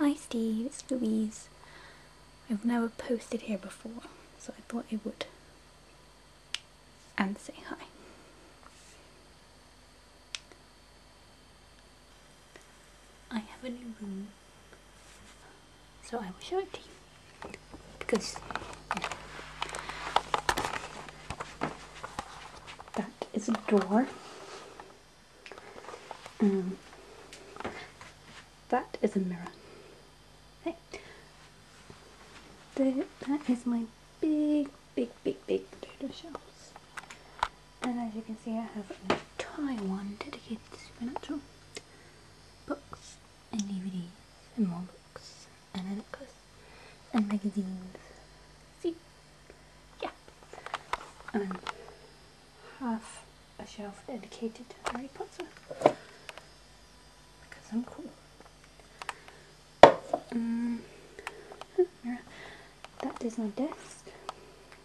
Hi Steve, it's Louise. I've never posted here before, so I thought I would. And say hi. I have a new room, so I will show it to you. Because that is a door. That is a mirror. Hey. That is my big potato shelves. And as you can see, I have an entire one dedicated to Supernatural. Books and DVDs and more books and editors and magazines. See? Yeah. And half a shelf dedicated to Harry Potter. Because I'm cool. Mirror. That is my desk.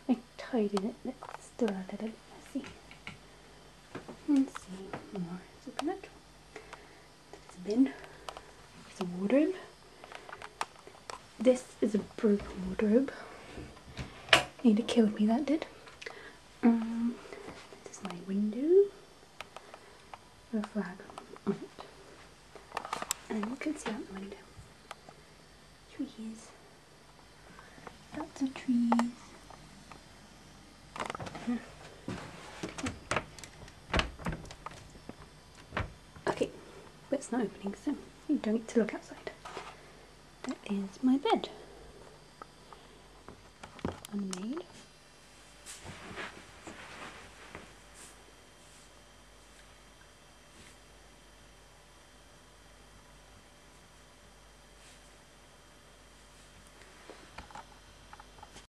I tidied it, but it's still a little bit messy. Let's see more Supernatural. That's a bin. It's a wardrobe. This is a broken wardrobe. Nearly killed me, that did. This is my window. With a flag on it. And you can see out the window. Trees. Lots of trees. Okay, but it's not opening, so you don't get to look outside. That is my bed. Unmade.